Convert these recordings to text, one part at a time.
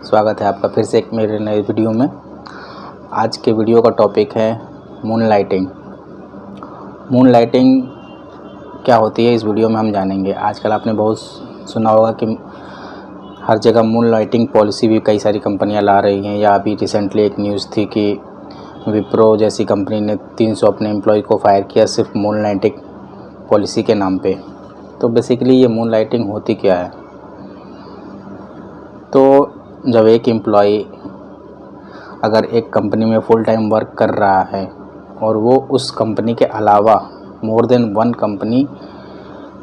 स्वागत है आपका फिर से एक मेरे नए वीडियो में। आज के वीडियो का टॉपिक है मून लाइटिंग। मून लाइटिंग क्या होती है इस वीडियो में हम जानेंगे। आजकल आपने बहुत सुना होगा कि हर जगह मून लाइटिंग पॉलिसी भी कई सारी कंपनियां ला रही हैं, या अभी रिसेंटली एक न्यूज़ थी कि विप्रो जैसी कंपनी ने 300 अपने एम्प्लॉय को फायर किया सिर्फ मून लाइटिंग पॉलिसी के नाम पे। तो बेसिकली ये मून लाइटिंग होती क्या है? तो जब एक एम्प्लॉय अगर एक कंपनी में फुल टाइम वर्क कर रहा है और वो उस कंपनी के अलावा मोर देन वन कंपनी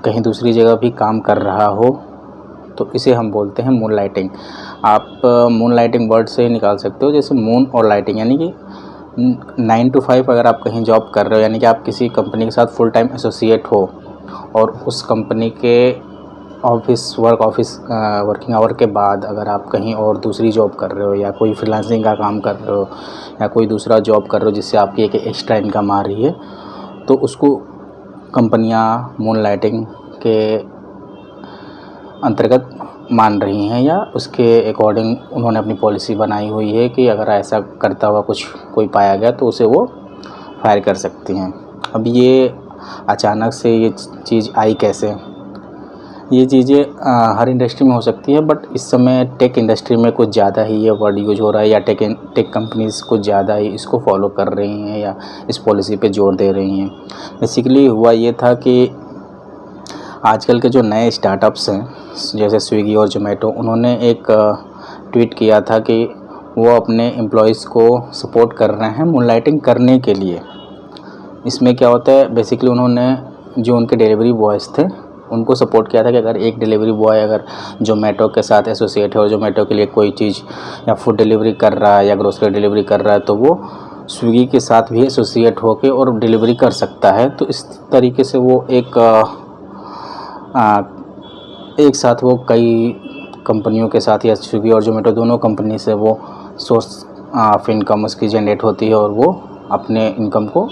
कहीं दूसरी जगह भी काम कर रहा हो, तो इसे हम बोलते हैं मून लाइटिंग। आप मून लाइटिंग वर्ड से निकाल सकते हो, जैसे मून और लाइटिंग, यानी कि 9 to 5 अगर आप कहीं जॉब कर रहे हो, यानी कि आप किसी कंपनी के साथ फुल टाइम एसोसिएट हो और उस कंपनी के वर्किंग आवर के बाद अगर आप कहीं और दूसरी जॉब कर रहे हो या कोई फ्रीलांसिंग का काम कर रहे हो या कोई दूसरा जॉब कर रहे हो जिससे आपकी एक एक्स्ट्रा इनकम आ रही है, तो उसको कंपनियां मून लाइटिंग के अंतर्गत मान रही हैं, या उसके अकॉर्डिंग उन्होंने अपनी पॉलिसी बनाई हुई है कि अगर ऐसा करता हुआ कोई पाया गया तो उसे वो फायर कर सकती हैं। अब ये अचानक से ये चीज़ आई कैसे? ये चीज़ें हर इंडस्ट्री में हो सकती है, बट इस समय टेक इंडस्ट्री में कुछ ज़्यादा ही ये वर्ड यूज हो रहा है, या टेक कंपनीज़ कुछ ज़्यादा ही इसको फॉलो कर रही हैं या इस पॉलिसी पे जोर दे रही हैं। बेसिकली हुआ ये था कि आजकल के जो नए स्टार्टअप्स हैं जैसे स्विगी और जोमेटो, उन्होंने एक ट्वीट किया था कि वो अपने एम्प्लॉयज़ को सपोर्ट कर रहे हैं मून लाइटिंग करने के लिए। इसमें क्या होता है, बेसिकली उन्होंने जो उनके डिलीवरी बॉयज़ थे उनको सपोर्ट किया था कि अगर एक डिलीवरी बॉय अगर जोमेटो के साथ एसोसिएट है और जोमेटो के लिए कोई चीज़ या फूड डिलीवरी कर रहा है या ग्रोसरी डिलीवरी कर रहा है, तो वो स्विगी के साथ भी एसोसिएट होकर और डिलीवरी कर सकता है। तो इस तरीके से वो एक साथ वो कई कंपनियों के साथ या स्विगी और जोमेटो दोनों कंपनी से वो सोर्स ऑफ इनकम उसकी जनरेट होती है और वो अपने इनकम को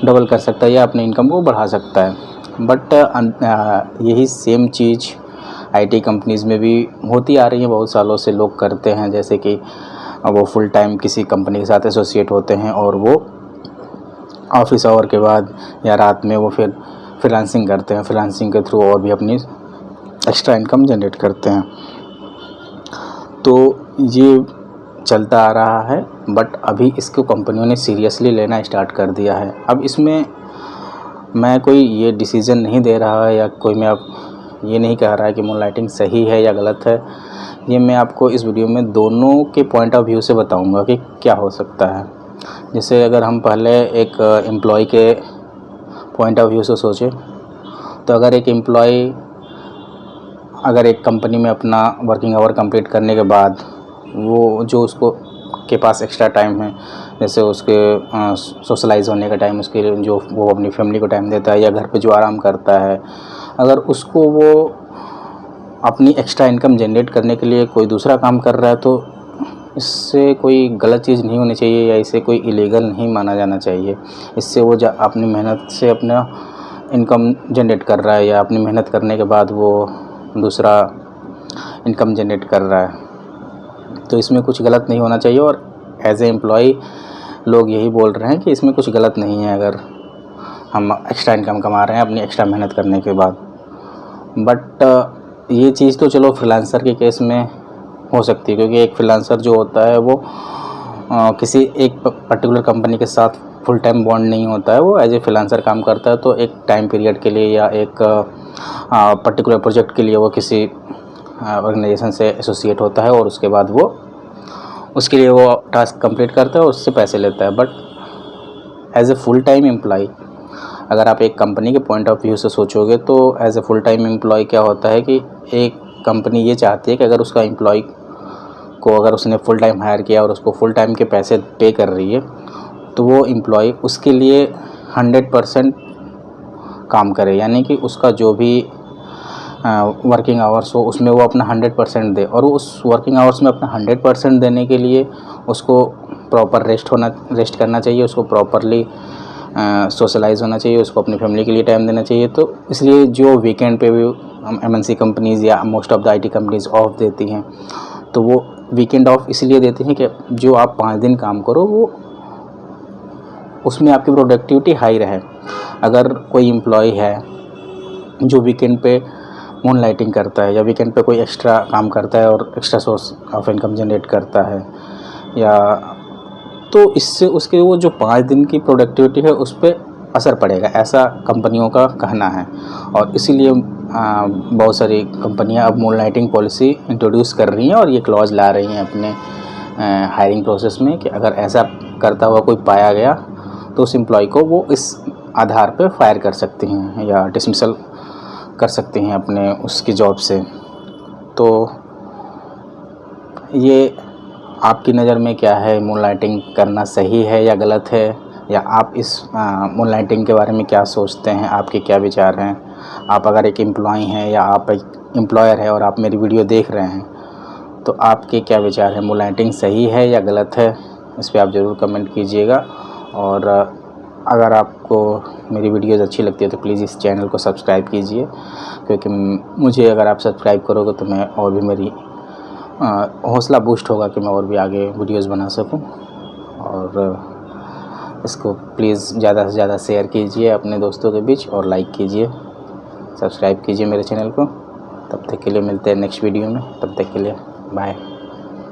डबल कर सकता है या अपने इनकम को बढ़ा सकता है। बट यही सेम चीज़ आईटी कंपनीज़ में भी होती आ रही है, बहुत सालों से लोग करते हैं। जैसे कि वो फुल टाइम किसी कंपनी के साथ एसोसिएट होते हैं और वो ऑफिस आवर के बाद या रात में वो फिर फ्रीलांसिंग करते हैं, फ्रीलांसिंग के थ्रू और भी अपनी एक्स्ट्रा इनकम जनरेट करते हैं। तो ये चलता आ रहा है, बट अभी इसको कंपनियों ने सीरियसली लेना स्टार्ट कर दिया है। अब इसमें मैं कोई ये डिसीज़न नहीं दे रहा है या कोई मैं अब ये नहीं कह रहा है कि मून लाइटिंग सही है या गलत है। ये मैं आपको इस वीडियो में दोनों के पॉइंट ऑफ व्यू से बताऊंगा कि क्या हो सकता है। जैसे अगर हम पहले एक एम्प्लॉय के पॉइंट ऑफ व्यू से सोचें, तो अगर एक एम्प्लॉय अगर एक कंपनी में अपना वर्किंग आवर कंप्लीट करने के बाद वो जो उसको के पास एक्स्ट्रा टाइम है, जैसे उसके सोशलाइज होने का टाइम, उसके जो वो अपनी फैमिली को टाइम देता है या घर पे जो आराम करता है, अगर उसको वो अपनी एक्स्ट्रा इनकम जनरेट करने के लिए कोई दूसरा काम कर रहा है, तो इससे कोई गलत चीज़ नहीं होनी चाहिए या इसे कोई इलीगल नहीं माना जाना चाहिए। इससे वो अपनी मेहनत से अपना इनकम जनरेट कर रहा है या अपनी मेहनत करने के बाद वो दूसरा इनकम जनरेट कर रहा है, तो इसमें कुछ गलत नहीं होना चाहिए। और एज ए एम्प्लॉय लोग यही बोल रहे हैं कि इसमें कुछ गलत नहीं है अगर हम एक्स्ट्रा इनकम कमा रहे हैं अपनी एक्स्ट्रा मेहनत करने के बाद। बट ये चीज़ तो चलो फ्रीलांसर के केस में हो सकती है, क्योंकि एक फ्रीलांसर जो होता है वो किसी एक पर्टिकुलर कंपनी के साथ फुल टाइम बॉन्ड नहीं होता है, वो एज ए फ्रीलांसर काम करता है। तो एक टाइम पीरियड के लिए या एक पर्टिकुलर प्रोजेक्ट के लिए वो किसी ऑर्गेनाइजेशन से एसोसिएट होता है और उसके बाद वो उसके लिए वो टास्क कंप्लीट करता है और उससे पैसे लेता है। But as a full time employee, अगर आप एक कंपनी के पॉइंट ऑफ व्यू से सोचोगे, तो as a full time employee क्या होता है कि एक कंपनी ये चाहती है कि अगर उसका एम्प्लॉय को अगर उसने फुल टाइम हायर किया और उसको फुल टाइम के पैसे पे कर रही है, तो वो एम्प्लॉय उसके लिए 100% काम करे, यानी कि उसका जो भी वर्किंग आवर्स हो उसमें वो अपना 100% दे। और उस वर्किंग आवर्स में अपना 100% देने के लिए उसको प्रॉपर रेस्ट करना चाहिए, उसको प्रॉपरली सोशलाइज होना चाहिए, उसको अपनी फैमिली के लिए टाइम देना चाहिए। तो इसलिए जो वीकेंड पे भी एमएनसी कंपनीज़ या most of the IT companies of देती हैं, तो वो वीकेंड ऑफ इसलिए देते हैं कि जो आप 5 दिन काम करो वो उसमें आपकी प्रोडक्टिविटी हाई रहे। अगर कोई एम्प्लॉय है जो वीकेंड पे मूनलाइटिंग करता है या वीकेंड पे कोई एक्स्ट्रा काम करता है और extra source of income generate करता है, या तो इससे उसके वो जो 5 दिन की प्रोडक्टिविटी है उस पर असर पड़ेगा, ऐसा कंपनियों का कहना है। और इसीलिए बहुत सारी कंपनियां अब मूनलाइटिंग पॉलिसी इंट्रोड्यूस कर रही हैं और ये क्लॉज ला रही हैं अपने हायरिंग प्रोसेस में कि अगर ऐसा करता हुआ कोई पाया गया तो उस एम्प्लॉय को वो इस आधार पर फायर कर सकती हैं या डिसमिसल कर सकती हैं अपने उसकी जॉब से। तो ये आपकी नज़र में क्या है, मूनलाइटिंग करना सही है या गलत है, या आप इस मूनलाइटिंग के बारे में क्या सोचते हैं, आपके क्या विचार हैं? आप अगर एक एम्प्लॉय हैं या आप एक एम्प्लॉयर हैं और आप मेरी वीडियो देख रहे हैं तो आपके क्या विचार हैं, मूनलाइटिंग सही है या गलत है? इस पर आप ज़रूर कमेंट कीजिएगा। और अगर आपको मेरी वीडियोज़ अच्छी लगती है तो प्लीज़ इस चैनल को सब्सक्राइब कीजिए, क्योंकि मुझे अगर आप सब्सक्राइब करोगे तो मैं और भी मेरी हौसला बूस्ट होगा कि मैं और भी आगे वीडियोज़ बना सकूं। और इसको प्लीज़ ज़्यादा से ज़्यादा शेयर कीजिए अपने दोस्तों के बीच और लाइक कीजिए, सब्सक्राइब कीजिए मेरे चैनल को। तब तक के लिए मिलते हैं नेक्स्ट वीडियो में, तब तक के लिए बाय।